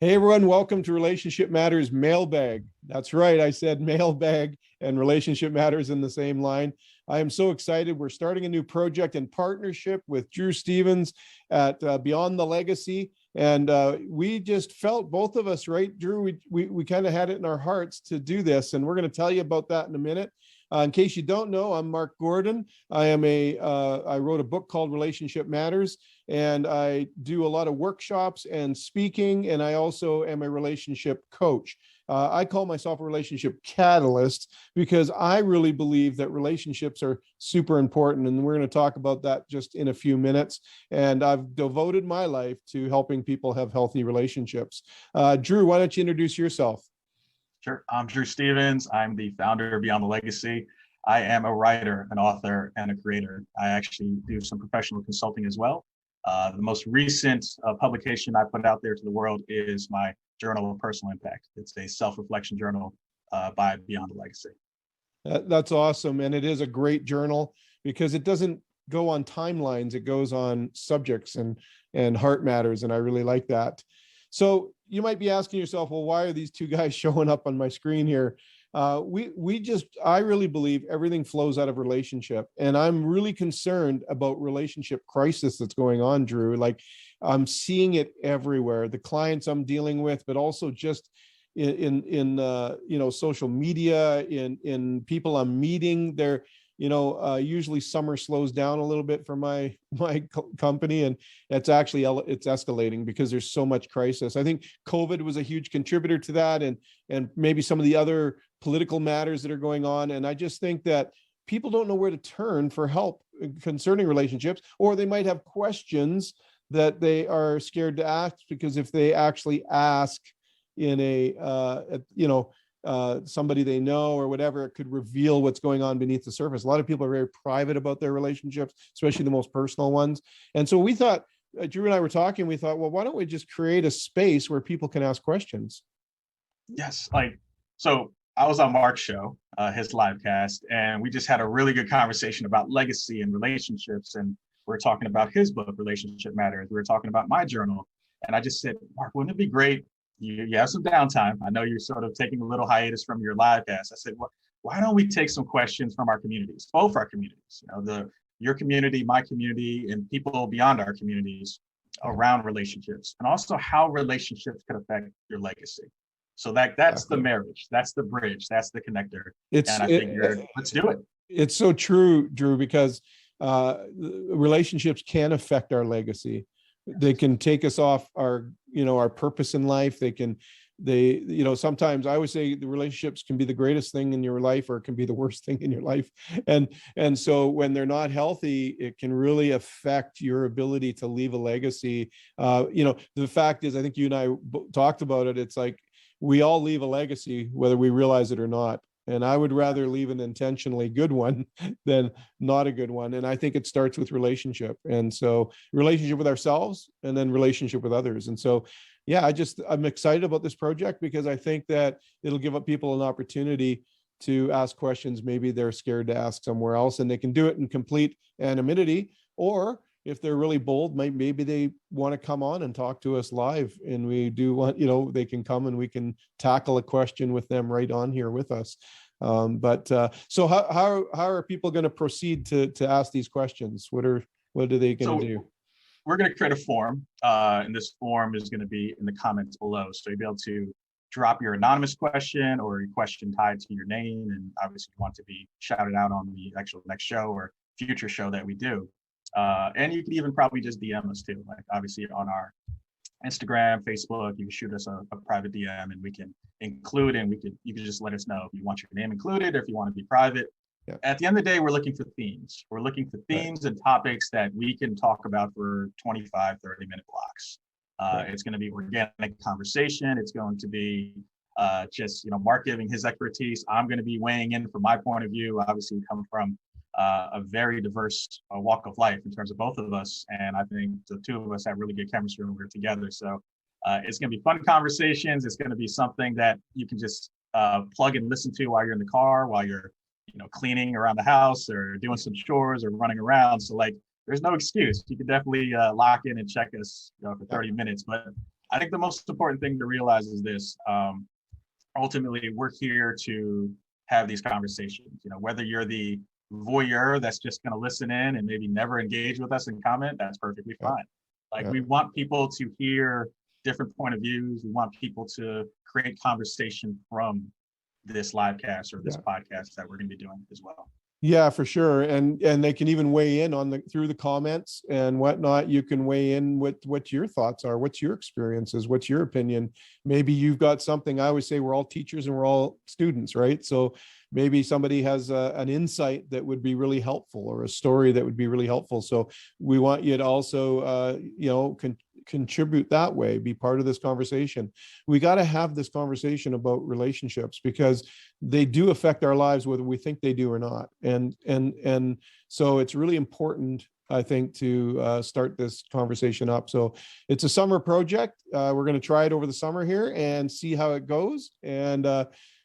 Hey everyone, welcome to Relationship Matters Mailbag. That's right, I said mailbag and Relationship Matters in the same line. I am so excited. We're starting a new project in partnership with Drew Stevens at Beyond the Legacy. And we just felt, both of us, right, Drew, we kind of had it in our hearts to do this. And we're going to tell you about that in a minute. In case you don't know, I'm Mark Gordon. I wrote a book called Relationship Matters, and I do a lot of workshops and speaking, and I also am a relationship coach. I call myself a relationship catalyst because I really believe that relationships are super important, and we're going to talk about that just in a few minutes. And I've devoted my life to helping people have healthy relationships. Drew, why don't you introduce yourself? Sure. I'm Drew Stevens. I'm the founder of Beyond the Legacy. I am a writer, an author, and a creator. I actually do some professional consulting as well. The most recent publication I put out there to the world is my Journal of Personal Impact. It's a self-reflection journal by Beyond the Legacy. That's awesome. And it is a great journal because it doesn't go on timelines. It goes on subjects and heart matters. And I really like that. So you might be asking yourself, well, why are these two guys showing up on my screen here? I really believe everything flows out of relationship. And I'm really concerned about relationship crisis that's going on, Drew. Like, I'm seeing it everywhere. The clients I'm dealing with, but also just in social media, in people I'm meeting. They're usually summer slows down a little bit for my company, and it's escalating because there's so much crisis. I think COVID was a huge contributor to that, and maybe some of the other political matters that are going on. And I just think that people don't know where to turn for help concerning relationships, or they might have questions that they are scared to ask, because if they actually ask in somebody they know or whatever, it could reveal what's going on beneath the surface. A lot of people are very private about their relationships, especially the most personal ones. And so we thought, Drew and I were talking, we thought, well, why don't we just create a space where people can ask questions? Yes. So I was on Mark's show, his LiveCast, and we just had a really good conversation about legacy and relationships. And we are talking about his book, Relationship Matters. We were talking about my journal. And I just said, Mark, wouldn't it be great? You have some downtime. I know you're sort of taking a little hiatus from your LiveCast. I said, well, why don't we take some questions from our communities, both our communities, your community, my community, and people beyond our communities around relationships, and also how relationships could affect your legacy. So that's the marriage, that's the bridge, that's the connector. Let's do it. It's so true, Drew, because relationships can affect our legacy. They can take us off our purpose in life. Sometimes I always say the relationships can be the greatest thing in your life, or it can be the worst thing in your life. And so when they're not healthy, it can really affect your ability to leave a legacy. The fact is, I think you and I talked about it. It's like, we all leave a legacy, whether we realize it or not. And I would rather leave an intentionally good one than not a good one. And I think it starts with relationship. And so relationship with ourselves, and then relationship with others. And so, yeah, I'm excited about this project because I think that it'll give people an opportunity to ask questions maybe they're scared to ask somewhere else, and they can do it in complete anonymity. Or if they're really bold, maybe they want to come on and talk to us live, and we do want, they can come and we can tackle a question with them right on here with us. So how are people going to proceed to ask these questions? What are they going to do? We're going to create a form, and this form is going to be in the comments below. So you'll be able to drop your anonymous question or your question tied to your name, and obviously you want to be shouted out on the actual next show or future show that we do. And you can even probably just DM us too, like obviously on our Instagram, Facebook. You can shoot us a private DM, and we can include, and you can just let us know if you want your name included or if you want to be private. Yeah. At the end of the day, we're looking for themes. We're looking for themes and topics that we can talk about for 25, 30-minute blocks. It's going to be organic conversation. It's going to be just Mark giving his expertise. I'm going to be weighing in from my point of view. Obviously, we come from a very diverse walk of life in terms of both of us. And I think the two of us have really good chemistry when we're together. So it's going to be fun conversations. It's going to be something that you can just plug and listen to while you're in the car, while you're cleaning around the house or doing some chores or running around. So there's no excuse. You can definitely lock in and check us for 30 minutes. But I think the most important thing to realize is this. Ultimately, we're here to have these conversations. Whether you're the voyeur that's just going to listen in and maybe never engage with us and comment, that's perfectly fine. Like, we want people to hear different point of views. We want people to create conversation from this livecast or this podcast that we're going to be doing as well. Yeah, for sure. And they can even weigh in on through the comments and whatnot. You can weigh in with what your thoughts are, what's your experiences, what's your opinion. Maybe you've got something. I always say we're all teachers and we're all students, right? So maybe somebody has an insight that would be really helpful, or a story that would be really helpful. So we want you to also, contribute that way, be part of this conversation. We got to have this conversation about relationships, because they do affect our lives, whether we think they do or not. And so it's really important, I think, to start this conversation up. So it's a summer project. We're going to try it over the summer here and see how it goes. And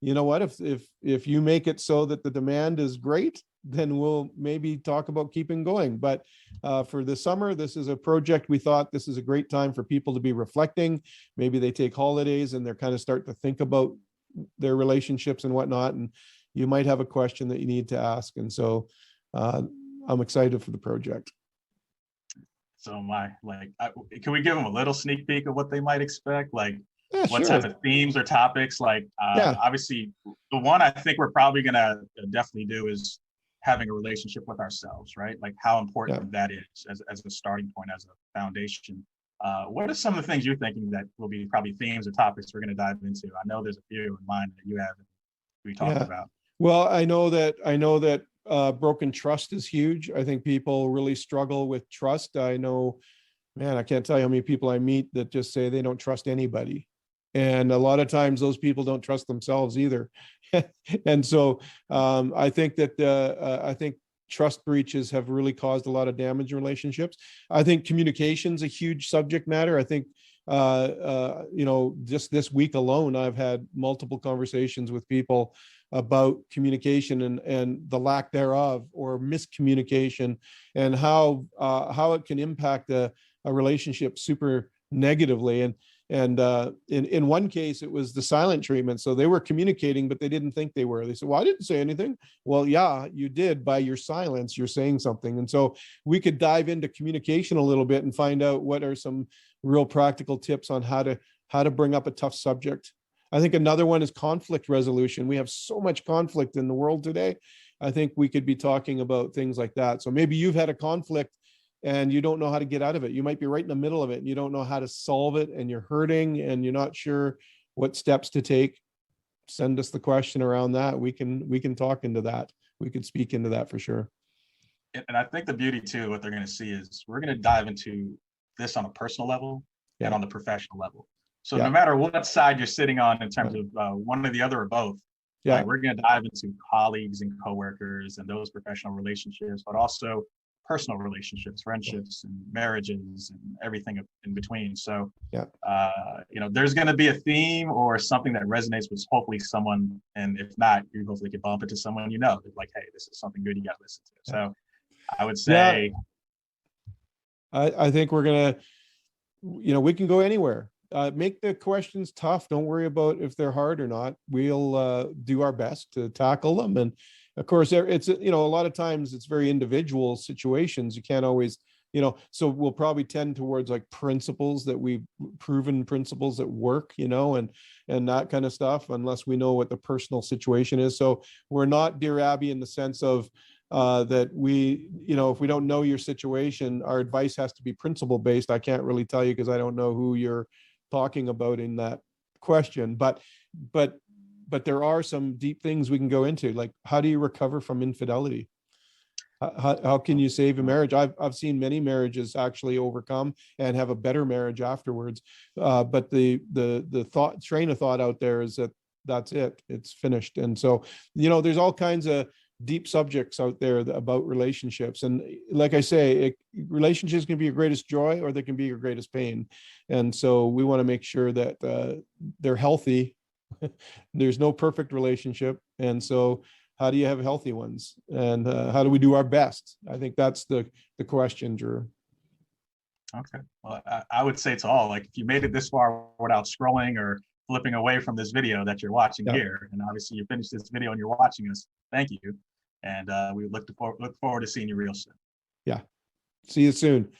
you know what, if you make it so that the demand is great, then we'll maybe talk about keeping going. But for the summer, this is a project. We thought this is a great time for people to be reflecting. Maybe they take holidays and they're kind of start to think about their relationships and whatnot. And you might have a question that you need to ask. And so I'm excited for the project. So can we give them a little sneak peek of what they might expect? Like, what sure. type of themes or topics? Like, obviously, the one I think we're probably going to definitely do is having a relationship with ourselves, right? Like, how important that is as a starting point, as a foundation. What are some of the things you're thinking that will be probably themes or topics we're going to dive into? I know there's a few in mind that you have we talked about. Well, I know that broken trust is huge. I think people really struggle with trust. I know, man, I can't tell you how many people I meet that just say they don't trust anybody. And a lot of times those people don't trust themselves either. And so I think that trust breaches have really caused a lot of damage in relationships. I think communication's a huge subject matter. I think, just this week alone, I've had multiple conversations with people about communication and the lack thereof, or miscommunication, and how it can impact a relationship super negatively. And in one case, it was the silent treatment. So they were communicating, but they didn't think they were. They said, well, I didn't say anything. Well, yeah, you did. By your silence, you're saying something. And so we could dive into communication a little bit and find out what are some real practical tips on how to bring up a tough subject. I think another one is conflict resolution. We have so much conflict in the world today. I think we could be talking about things like that. So maybe you've had a conflict and you don't know how to get out of it. You might be right in the middle of it and you don't know how to solve it, and you're hurting and you're not sure what steps to take. Send us the question around that. We can talk into that. We could speak into that for sure. And I think the beauty too, what they're going to see is we're going to dive into this on a personal level and on the professional level. So no matter what side you're sitting on in terms of one or the other or both, like, we're going to dive into colleagues and coworkers and those professional relationships, but also personal relationships, friendships, and marriages, and everything in between. So, there's going to be a theme or something that resonates with hopefully someone, and if not, you hopefully can bump into someone like, hey, this is something good you got to listen to. So, I would say, I think we're gonna, we can go anywhere. Make the questions tough. Don't worry about if they're hard or not. We'll do our best to tackle them. And of course, it's, a lot of times it's very individual situations. You can't always, so we'll probably tend towards like principles that we've proven principles that work, and that kind of stuff, unless we know what the personal situation is. So we're not Dear Abby in the sense of that we, if we don't know your situation, our advice has to be principle based. I can't really tell you because I don't know who you're talking about in that question, but there are some deep things we can go into, like how do you recover from infidelity? How can you save a marriage? I've seen many marriages actually overcome and have a better marriage afterwards. But the train of thought out there is that's it, it's finished. And so, there's all kinds of deep subjects out there about relationships. And like I say, relationships can be your greatest joy or they can be your greatest pain. And so we want to make sure that they're healthy. There's no perfect relationship. And so how do you have healthy ones? And how do we do our best? I think that's the question, Drew. Okay. Well, I would say to all, like, if you made it this far without scrolling or flipping away from this video that you're watching Yeah. here, and obviously you finished this video and you're watching us, thank you. And we look forward to seeing you real soon. Yeah. See you soon.